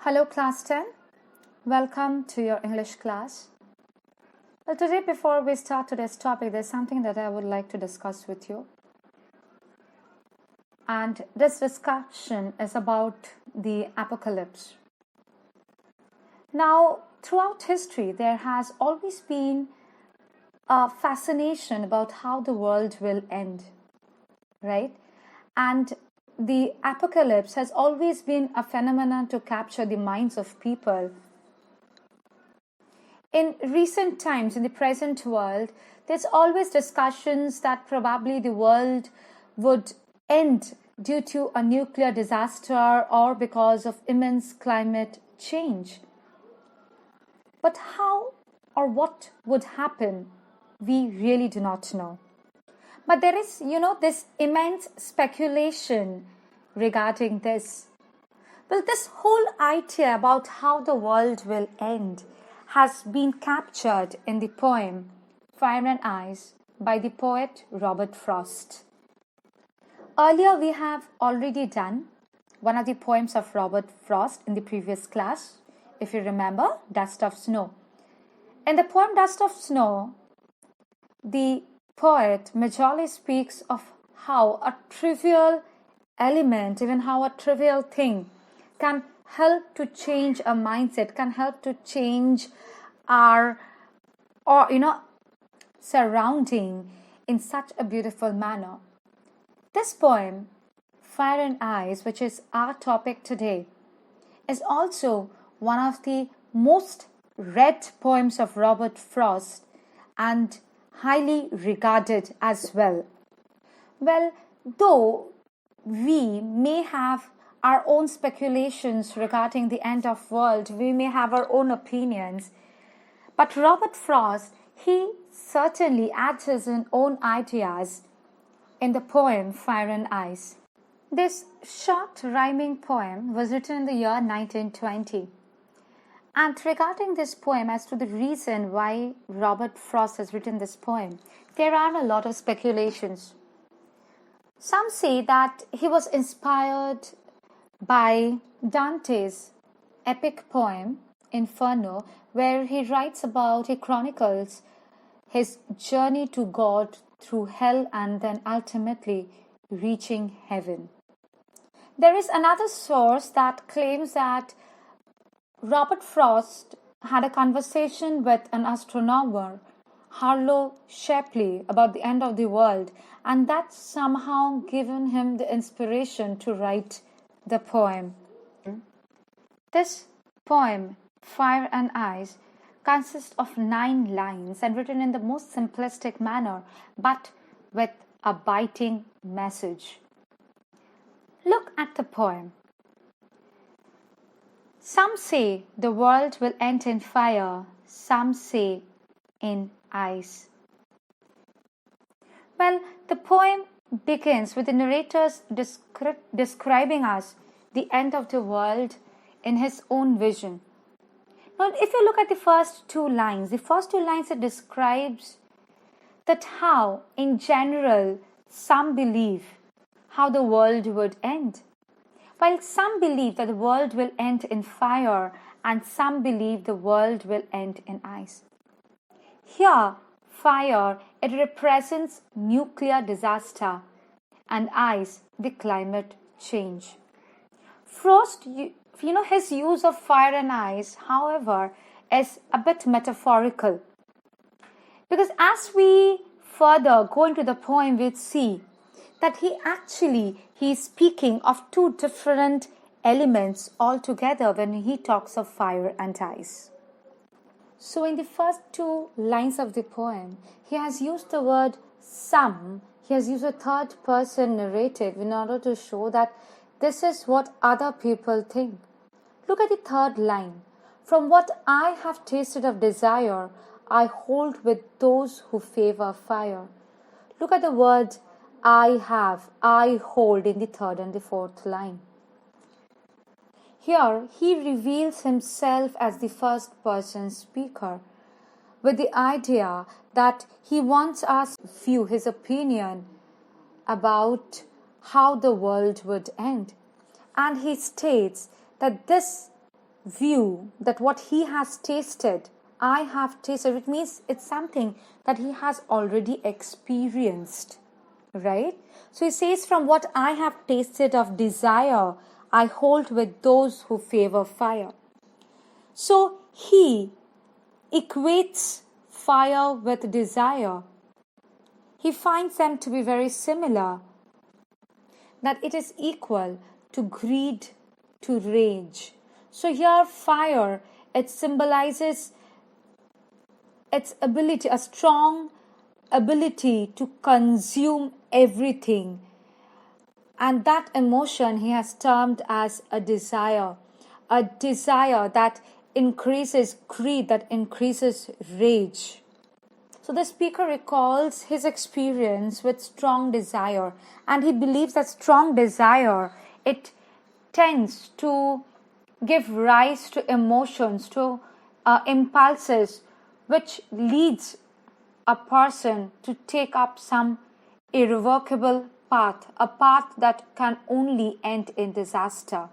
Hello class 10, welcome to your English class. Well, today before we start today's topic, there's something that I would like to discuss with you. And this discussion is about the apocalypse. Now, throughout history, there has always been a fascination about how the world will end, right? And the apocalypse has always been a phenomenon to capture the minds of people. In recent times, in the present world, there's always discussions that probably the world would end due to a nuclear disaster or because of immense climate change. But how or what would happen, we really do not know. But there is, this immense speculation regarding this. Well, this whole idea about how the world will end has been captured in the poem Fire and Ice by the poet Robert Frost. Earlier, we have already done one of the poems of Robert Frost in the previous class, if you remember, Dust of Snow. In the poem Dust of Snow, the poet majorly speaks of how a trivial element, even how a trivial thing can help to change a mindset, can help to change our surrounding in such a beautiful manner. This poem, Fire and Ice, which is our topic today, is also one of the most read poems of Robert Frost and highly regarded as well. Well, though we may have our own speculations regarding the end of world, we may have our own opinions, but Robert Frost, he certainly adds his own ideas in the poem Fire and Ice. This short rhyming poem was written in the year 1920. And regarding this poem, as to the reason why Robert Frost has written this poem, there are a lot of speculations. Some say that he was inspired by Dante's epic poem Inferno, where he chronicles his journey to God through hell and then ultimately reaching heaven. There is another source that claims that Robert Frost had a conversation with an astronomer, Harlow Shapley, about the end of the world, and that somehow given him the inspiration to write the poem. This poem, Fire and Ice, consists of 9 lines and written in the most simplistic manner, but with a biting message. Look at the poem. Some say the world will end in fire, some say in ice. Well, the poem begins with the narrators describing us the end of the world in his own vision. Now, if you look at the first 2 lines, it describes that how, in general, some believe how the world would end. While some believe that the world will end in fire and some believe the world will end in ice. Here, fire, it represents nuclear disaster and ice, the climate change. Frost, his use of fire and ice, however, is a bit metaphorical. Because as we further go into the poem, we'll see that he's speaking of 2 different elements altogether when he talks of fire and ice. So in the first 2 lines of the poem, he has used the word some. He has used a third person narrative in order to show that this is what other people think. Look at the 3rd line. From what I have tasted of desire, I hold with those who favor fire. Look at the word I hold in the 3rd and the 4th line. Here, he reveals himself as the first person speaker with the idea that he wants us to view his opinion about how the world would end. And he states that this view that what he has tasted, I have tasted, it means it's something that he has already experienced, right? So he says, from what I have tasted of desire, I hold with those who favor fire. So he equates fire with desire. He finds them to be very similar, that it is equal to greed, to rage. So here fire, it symbolizes its ability, a strong ability to consume everything. And that emotion he has termed as a desire that increases greed, that increases rage. So the speaker recalls his experience with strong desire, and he believes that strong desire, it tends to give rise to emotions, to impulses, which leads a person to take up some irrevocable path, a path that can only end in disaster.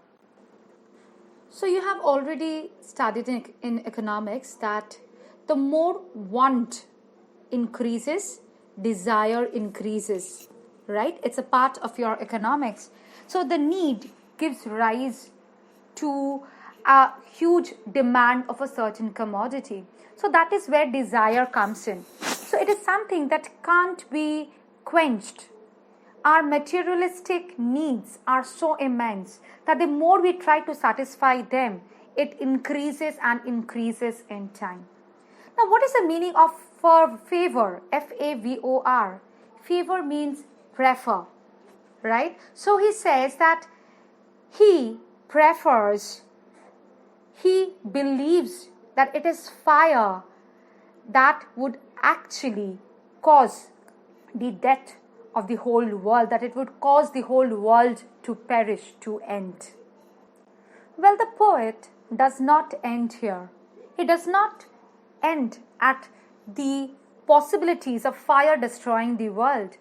So you have already studied in economics that the more want increases, desire increases, right? It's a part of your economics. So the need gives rise to a huge demand of a certain commodity. So that is where desire comes in. So it is something that can't be quenched. Our materialistic needs are so immense that the more we try to satisfy them, it increases and increases in time. Now, what is the meaning of favor? Favor. Favor means prefer, right? So he says that he prefers, he believes that it is fire that would actually cause the death of the whole world, that it would cause the whole world to perish, to end. Well, the poet does not end here. He does not end at the possibilities of fire destroying the world.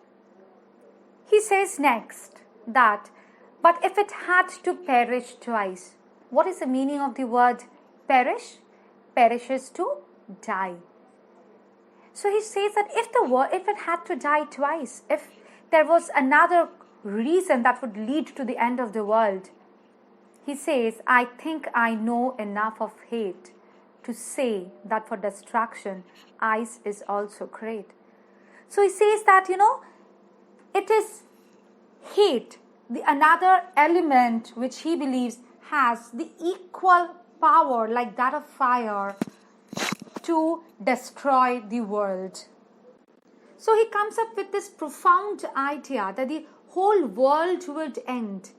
He says next that, but if it had to perish twice, what is the meaning of the word perish? Perishes to die. So he says that if it had to die twice, if there was another reason that would lead to the end of the world, he says, I think I know enough of hate to say that for destruction, ice is also great. So he says that, it is hate, the another element which he believes has the equal power like that of fire to destroy the world. So he comes up with this profound idea that the whole world would end,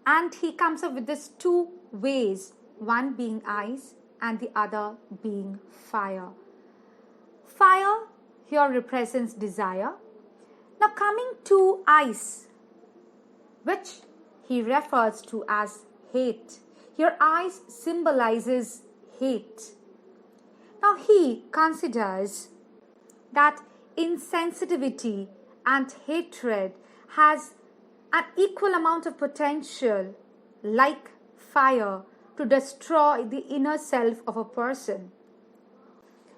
and he comes up with these two ways, one being ice and the other being fire. Fire here represents desire. Now coming to ice, which he refers to as hate. Here ice symbolizes hate. Now he considers that insensitivity and hatred has an equal amount of potential, like fire, to destroy the inner self of a person.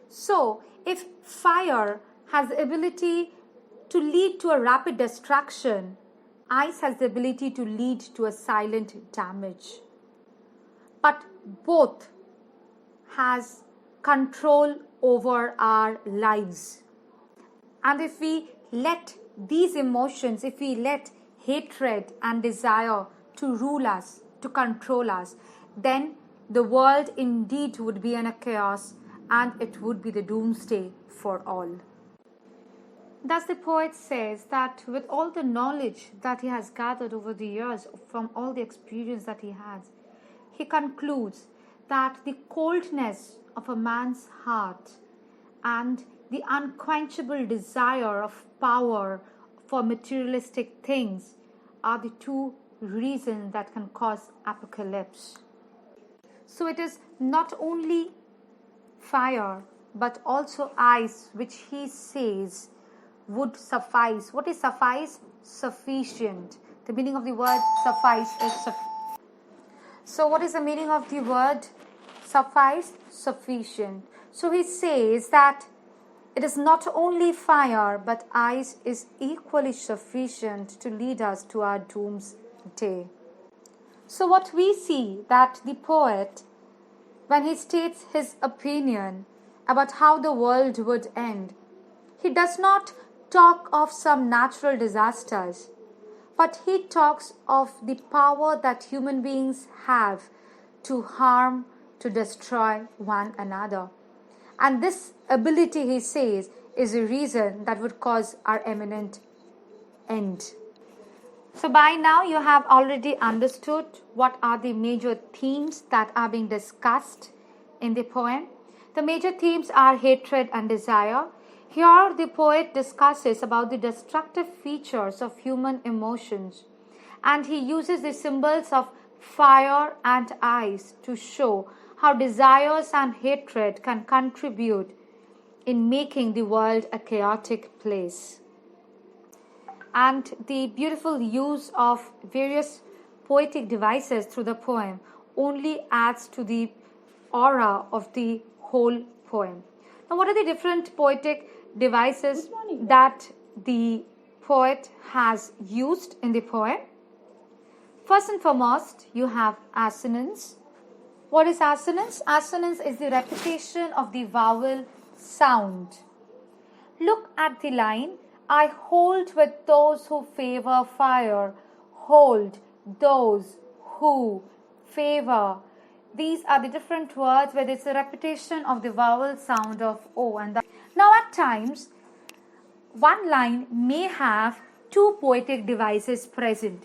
So, if fire has the ability to lead to a rapid destruction, ice has the ability to lead to a silent damage. But both has control over our lives. And if we let these emotions, if we let hatred and desire to rule us, to control us, then the world indeed would be in a chaos, and it would be the doomsday for all. Thus the poet says that with all the knowledge that he has gathered over the years, from all the experience that he has, he concludes that the coldness of a man's heart and the unquenchable desire of power for materialistic things are the two reasons that can cause apocalypse. So it is not only fire but also ice which he says would suffice. What is suffice? Sufficient. The meaning of the word suffice is sufficient. So what is the meaning of the word suffice, sufficient. So he says that it is not only fire, but ice is equally sufficient to lead us to our doomsday. So what we see that the poet, when he states his opinion about how the world would end, he does not talk of some natural disasters, but he talks of the power that human beings have to harm, to destroy one another. And this ability, he says, is a reason that would cause our imminent end. So by now you have already understood what are the major themes that are being discussed in the poem. The major themes are hatred and desire. Here the poet discusses about the destructive features of human emotions, and he uses the symbols of fire and ice to show how desires and hatred can contribute in making the world a chaotic place. And the beautiful use of various poetic devices through the poem only adds to the aura of the whole poem. Now, what are the different poetic devices that the poet has used in the poem? First and foremost, you have assonance. What is assonance? Assonance is the repetition of the vowel sound. Look at the line, I hold with those who favor fire. Hold, those, who, favor. These are the different words where it's a repetition of the vowel sound of O. Now at times, one line may have two poetic devices present.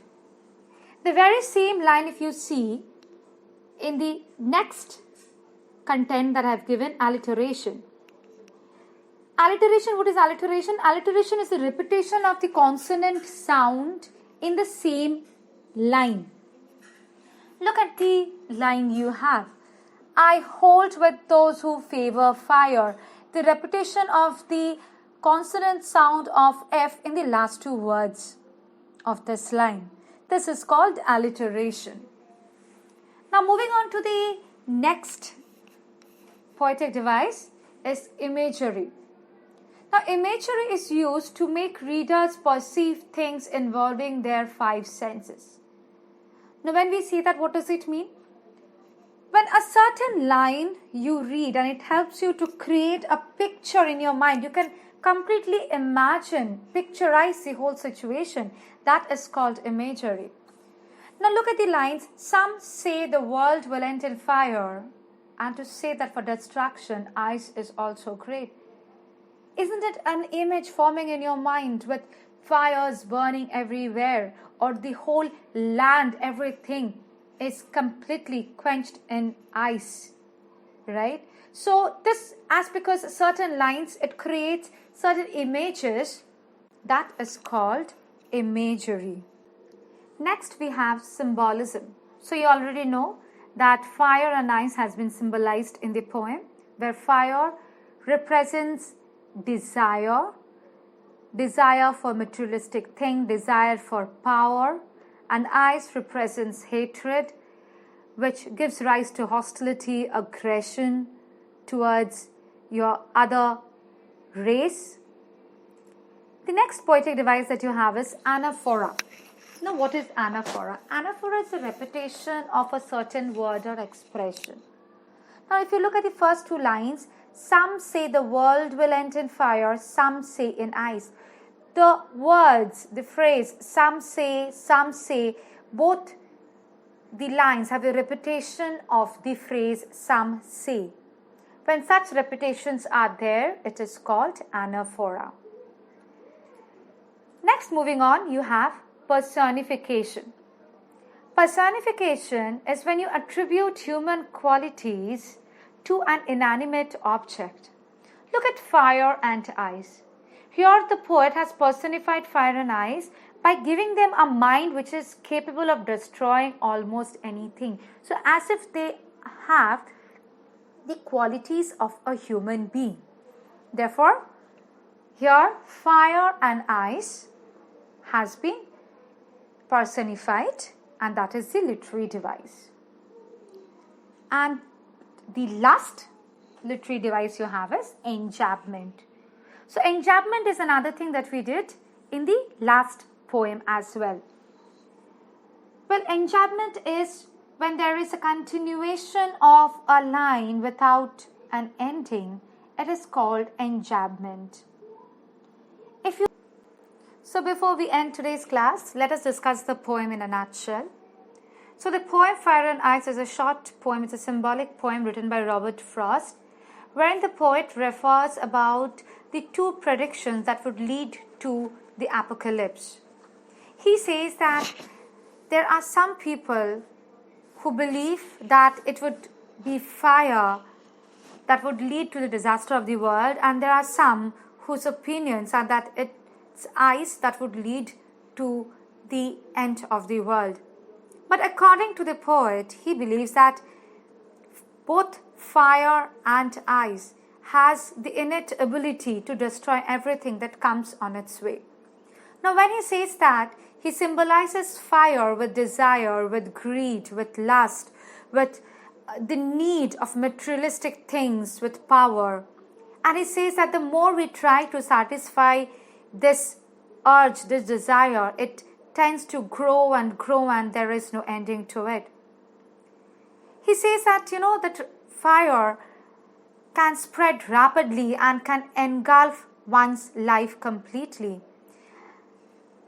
The very same line, if you see in the next content that I have given, alliteration. Alliteration, what is alliteration? Alliteration is the repetition of the consonant sound in the same line. Look at the line you have. I hold with those who favor fire. The repetition of the consonant sound of F in the last two words of this line. This is called alliteration. Now moving on to the next poetic device is imagery. Now imagery is used to make readers perceive things involving their five senses. Now when we see that, what does it mean? When a certain line you read and it helps you to create a picture in your mind, you can completely imagine, picturize the whole situation. That is called imagery. Now look at the lines. Some say the world will end in fire, and to say that for destruction, ice is also great. Isn't it an image forming in your mind with fires burning everywhere, or the whole land, everything is completely quenched in ice, right? So this, as because certain lines, it creates certain images, that is called imagery. Next we have symbolism. So you already know that fire and ice has been symbolized in the poem, where fire represents desire for materialistic thing, desire for power, and ice represents hatred, which gives rise to hostility, aggression towards your other race. The next poetic device that you have is anaphora. Now what is anaphora? Anaphora is a repetition of a certain word or expression. Now if you look at the first two lines, some say the world will end in fire, some say in ice. The words, the phrase, some say, both the lines have a repetition of the phrase some say. When such repetitions are there, it is called anaphora. Next, moving on, you have personification. Personification is when you attribute human qualities to an inanimate object. Look at fire and ice. Here the poet has personified fire and ice by giving them a mind which is capable of destroying almost anything. So as if they have the qualities of a human being. Therefore, here fire and ice has been personified, and that is the literary device. And the last literary device you have is enjambment. So enjambment is another thing that we did in the last poem as well. Well, enjambment is when there is a continuation of a line without an ending. It is called enjambment. So before we end today's class, let us discuss the poem in a nutshell. So the poem Fire and Ice is a short poem. It's a symbolic poem written by Robert Frost, wherein the poet refers about the two predictions that would lead to the apocalypse. He says that there are some people who believe that it would be fire that would lead to the disaster of the world, and there are some whose opinions are that it's ice that would lead to the end of the world. But according to the poet, he believes that both fire and ice has the innate ability to destroy everything that comes on its way. Now, when he says that, he symbolizes fire with desire, with greed, with lust, with the need of materialistic things, with power. And he says that the more we try to satisfy this urge, this desire, it tends to grow and grow, and there is no ending to it. He says that, that fire can spread rapidly and can engulf one's life completely.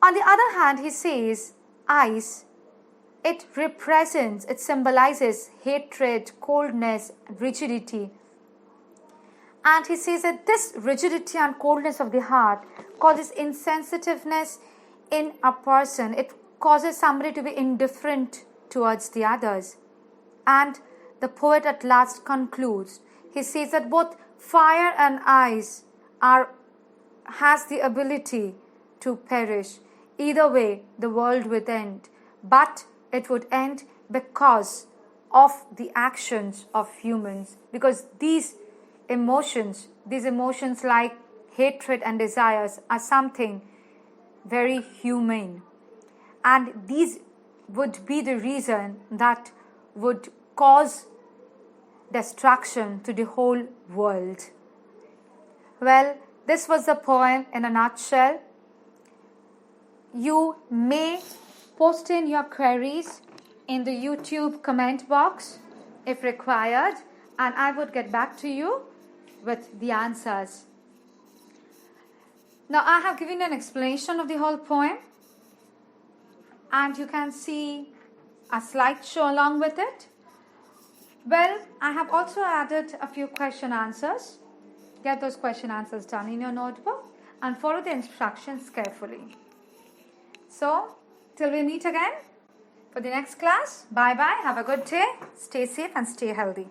On the other hand, he says ice, it represents, it symbolizes hatred, coldness, rigidity. And he says that this rigidity and coldness of the heart causes insensitiveness in a person. It causes somebody to be indifferent towards the others. And the poet at last concludes. He says that both fire and ice has the ability to perish. Either way, the world would end. But it would end because of the actions of humans. Because these emotions like hatred and desires are something very humane. And these would be the reason that would cause destruction to the whole world. Well, this was the poem in a nutshell. You may post in your queries in the YouTube comment box if required, and I would get back to you with the answers. Now, I have given an explanation of the whole poem, and you can see a slideshow along with it. Well, I have also added a few question answers. Get those question answers done in your notebook and follow the instructions carefully. So, till we meet again for the next class, bye-bye, have a good day, stay safe and stay healthy.